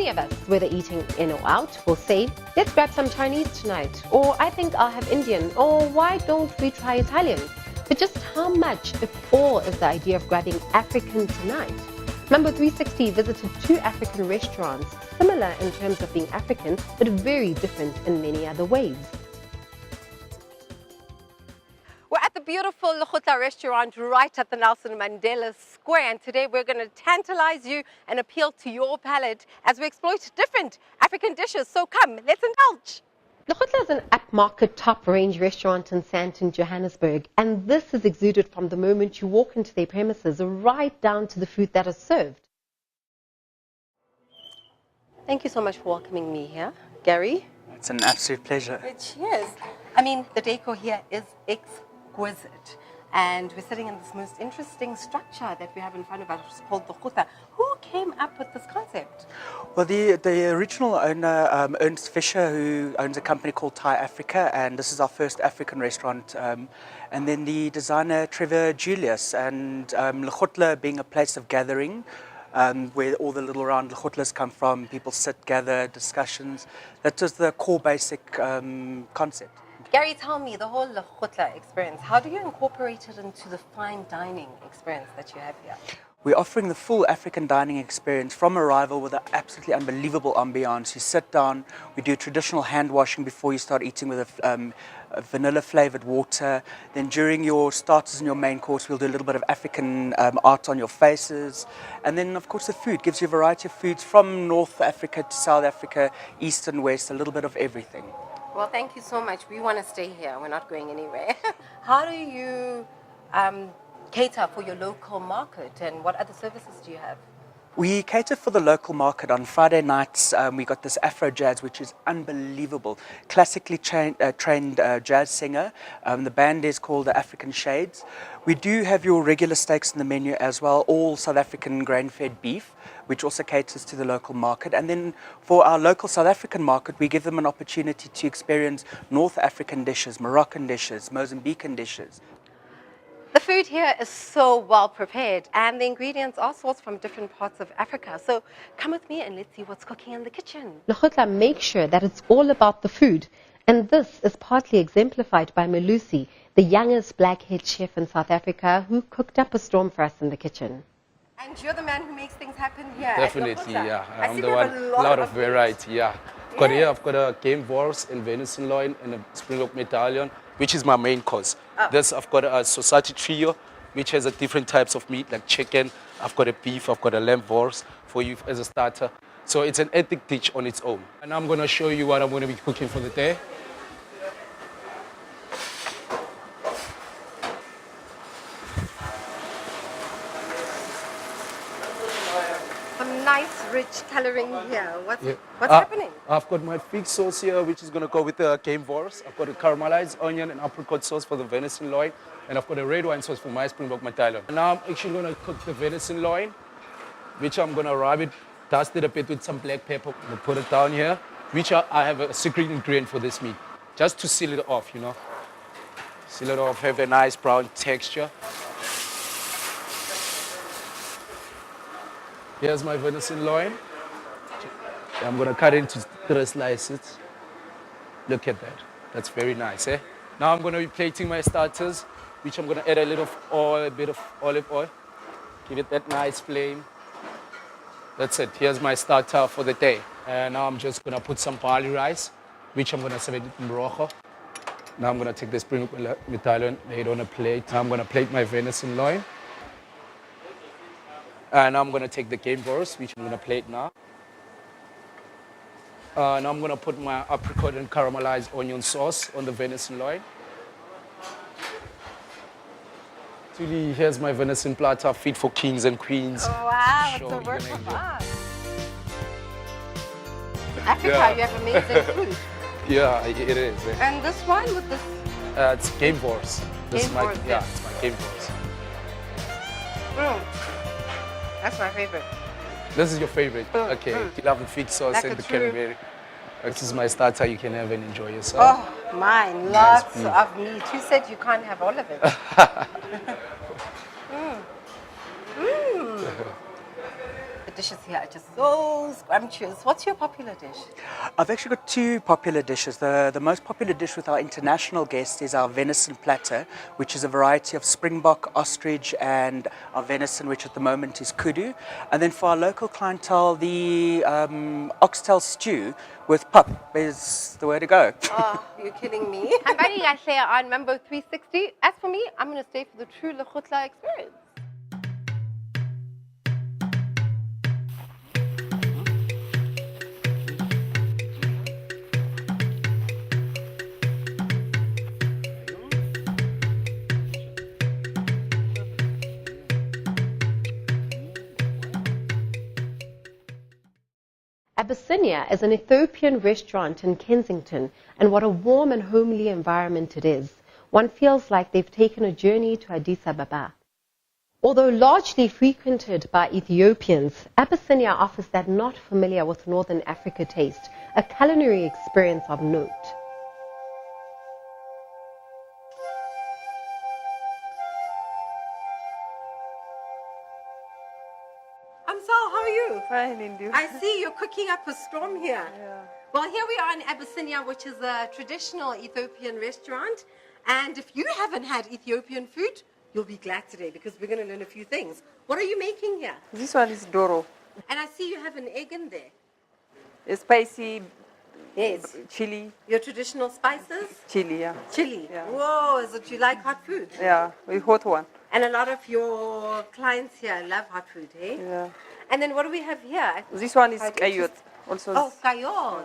Many of us, whether eating in or out, will say, let's grab some Chinese tonight, or I think I'll have Indian, or why don't we try Italian? But just how much, if all, is the idea of grabbing African tonight? Mambo 360 visited 2 African restaurants, similar in terms of being African, but very different in many other ways. We're at the beautiful Lekgotla restaurant right at the Nelson Mandela Square, and today we're going to tantalize you and appeal to your palate as we exploit different African dishes. So come, let's indulge. Lekgotla is an upmarket top-range restaurant in Sandton, Johannesburg, and this is exuded from the moment you walk into their premises right down to the food that is served. Thank you so much for welcoming me here, Gary. It's an absolute pleasure. Cheers. I mean, the decor here is exquisite. And we're sitting in this most interesting structure that we have in front of us called the Lekgotla. Who came up with this concept? Well, the original owner, Ernst Fischer, who owns a company called Thai Africa, and this is our first African restaurant. And then the designer, Trevor Julius, and Lekgotla being a place of gathering, where all the little round Lekgotlas come from, people sit, gather, discussions. That was the core basic concept. Gary, tell me, the whole Lekgotla experience, how do you incorporate it into the fine dining experience that you have here? We're offering the full African dining experience from arrival with an absolutely unbelievable ambiance. You sit down, we do traditional hand washing before you start eating with a vanilla flavored water. Then during your starters and your main course, we'll do a little bit of African art on your faces. And then, of course, the food gives you a variety of foods from North Africa to South Africa, East and West, a little bit of everything. Well, thank you so much. We want to stay here. We're not going anywhere. How do you cater for your local market, and what other services do you have? We cater for the local market. On Friday nights, we got this Afro jazz, which is unbelievable. Classically trained jazz singer. The band is called the African Shades. We do have your regular steaks in the menu as well, all South African grain-fed beef, which also caters to the local market. And then for our local South African market, we give them an opportunity to experience North African dishes, Moroccan dishes, Mozambican dishes. The food here is so well prepared, and the ingredients are sourced from different parts of Africa. So come with me and let's see what's cooking in the kitchen. Lekgotla makes sure that it's all about the food, and this is partly exemplified by Melusi, the youngest black-haired chef in South Africa, who cooked up a storm for us in the kitchen. And you're the man who makes things happen here. Definitely, yeah. I'm the one. A lot of variety, yeah. I've got a game wars and venison loin and a springbok medallion, which is my main course. This, I've got a society trio, which has a different types of meat, like chicken. I've got a beef, I've got a lamb wars for you as a starter. So it's an ethnic dish on its own. And I'm going to show you what I'm going to be cooking for the day. Nice, rich coloring here. What's happening? I've got my fig sauce here, which is going to go with the game wars. I've got a caramelized onion and apricot sauce for the venison loin. And I've got a red wine sauce for my springbok medallion. And now I'm actually going to cook the venison loin, which I'm going to rub it, dust it a bit with some black pepper. I'm going to put it down here, which I have a secret ingredient for this meat, just to seal it off, you know. Seal it off, have a nice brown texture. Here's my venison loin. I'm going to cut it into 3 slices. Look at that. That's very nice, eh? Now I'm going to be plating my starters, which I'm going to add a little oil, a bit of olive oil. Give it that nice flame. That's it. Here's my starter for the day. And now I'm just going to put some barley rice, which I'm going to serve it in Morocco. Now I'm going to take the springbok medallion, lay it on a plate. Now I'm going to plate my venison loin. And I'm going to take the game wars, which I'm going to plate now. Now I'm going to put my apricot and caramelized onion sauce on the venison loin. Actually, here's my venison platter, fit for kings and queens. Oh, wow, it's a work of art. Africa, you have amazing food. Yeah, it is. Eh? And this one with this? It's game wars. It's my game wars. That's my favorite. This is your favorite? Okay. You love the fig sauce like and the cranberry. This is my starter. You can have and enjoy yourself. Oh, mine. Lots of meat. You said you can't have all of it. dishes here are just so scrumptious. What's your popular dish? I've actually got two popular dishes. The most popular dish with our international guests is our venison platter, which is a variety of springbok, ostrich, and our venison, which at the moment is kudu. And then for our local clientele, the oxtail stew with pap is the way to go. Oh, you're kidding me. I'm Barry Gatlea on Mambo 360. As for me, I'm going to stay for the true Lekgotla experience. Abyssinia is an Ethiopian restaurant in Kensington, and what a warm and homely environment it is. One feels like they've taken a journey to Addis Ababa. Although largely frequented by Ethiopians, Abyssinia offers that not familiar with Northern Africa taste, a culinary experience of note. Sal, how are you? Fine, indeed. I see you're cooking up a storm here. Yeah. Well, here we are in Abyssinia, which is a traditional Ethiopian restaurant. And if you haven't had Ethiopian food, you'll be glad today because we're going to learn a few things. What are you making here? This one is doro. And I see you have an egg in there. A spicy Yes. chili. Your traditional spices? Chili, yeah. Chili. Yeah. Whoa, is it you like hot food? Yeah, a hot one. And a lot of your clients here love hot food, eh? Yeah. And then what do we have here? This one is Quite kayot. interesting. Also, Oh, kayot.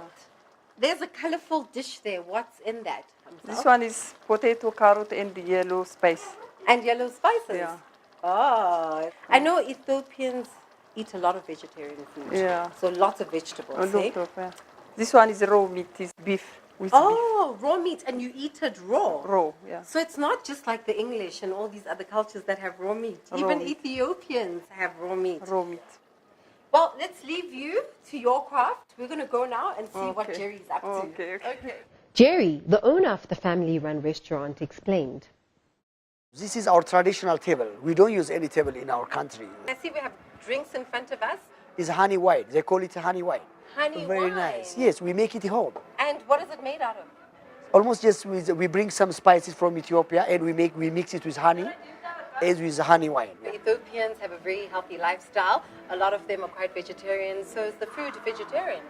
There's a colorful dish there. What's in that? this one is potato, carrot, and yellow spice. And yellow spices. Yeah. Oh, I know Ethiopians eat a lot of vegetarian food. Yeah. So lots of vegetables. A Eh? lot of, yeah. This one is raw meat, is beef with Oh, raw meat, and you eat it raw. beef. Raw, yeah. So it's not just like the English and all these other cultures that have raw meat. Raw Even meat. Ethiopians have raw meat. Raw meat. Well, let's leave you to your craft. We're going to go now and see what Okay. Jerry's up to. Okay. Jerry, the owner of the family-run restaurant, explained. This is our traditional table. We don't use any table in our country. I see we have drinks in front of us. It's honey wine. They call it honey wine. Honey Very wine. nice. Yes, we make it home. And what is it made out of? Almost just we bring some spices from Ethiopia and we mix it with honey, as with honey wine. The Ethiopians have a very healthy lifestyle. A lot of them are quite vegetarian. So is the food vegetarian?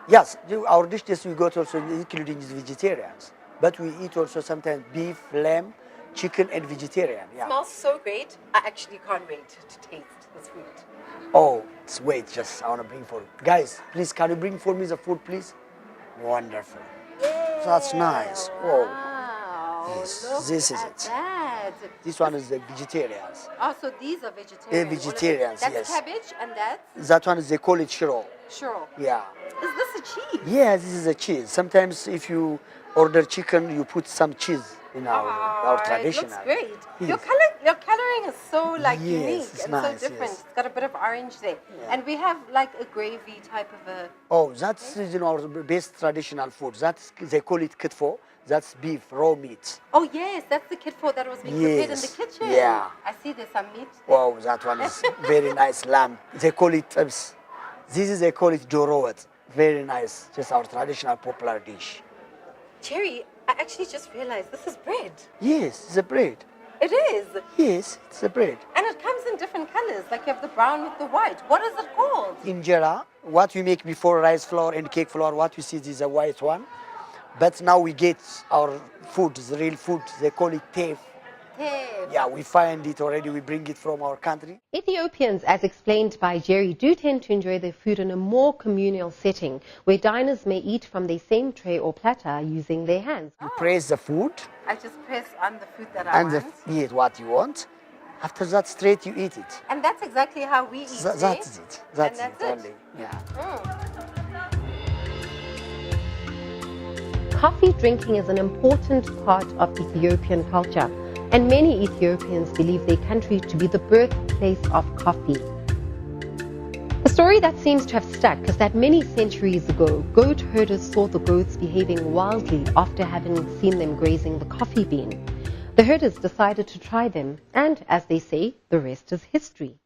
Yes, our dishes we got also including vegetarians, but we eat also sometimes beef, lamb, chicken, and vegetarian. Yeah. Smells so great. I actually can't wait to taste this food. Oh, wait, just I want to bring for guys. Please, can you bring for me the food, please? Wonderful. That's nice. Whoa. Wow. Yes, Look this is at it. that. This one is the vegetarians. Oh, so these are vegetarian. They're All of it. vegetarians, That's yes. cabbage and that's That one is they call it shiro. sure. Yeah. Is this a cheese? Yeah, this is a cheese. Sometimes if you order chicken, you put some cheese in our traditional. It looks great. Yes. Your coloring is so like Yes, unique it's and nice, so different. yes. It's got a bit of orange there. Yeah. And we have like a gravy type of a Oh, that's our best traditional food. That's they call it kitfo. That's beef, raw meat. Oh yes, that's the kitfo that was being prepared in the Yes, kitchen. yeah. I see there's some meat. Wow, that one is very nice lamb. They call it they call it dorowet. Very nice. Just our traditional popular dish. Jerry, I actually just realized this is bread. Yes, it's a bread. It is. Yes, it's a bread. And it comes in different colors. Like you have the brown with the white. What is it called? Injera, what we make before rice flour and cake flour, what you see is a white one. But now we get our food, the real food. They call it teff. Teff. Yeah, we find it already. We bring it from our country. Ethiopians, as explained by Jerry, do tend to enjoy their food in a more communal setting, where diners may eat from the same tray or platter using their hands. You press the food I just press on the food that I and want. you eat what you want. After that, straight you eat it. And that's exactly how we eat. That's it. That's that's it it. only. Yeah. Coffee drinking is an important part of Ethiopian culture, and many Ethiopians believe their country to be the birthplace of coffee. A story that seems to have stuck is that many centuries ago, goat herders saw the goats behaving wildly after having seen them grazing the coffee bean. The herders decided to try them, and as they say, the rest is history.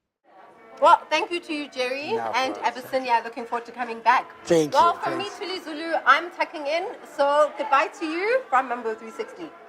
Well, thank you to you, Jerry, No and problem. Abyssinia. Looking forward to coming back. Thank well, you, from me, thanks. Tuli Zulu, I'm tucking in. So goodbye to you from Mambo 360.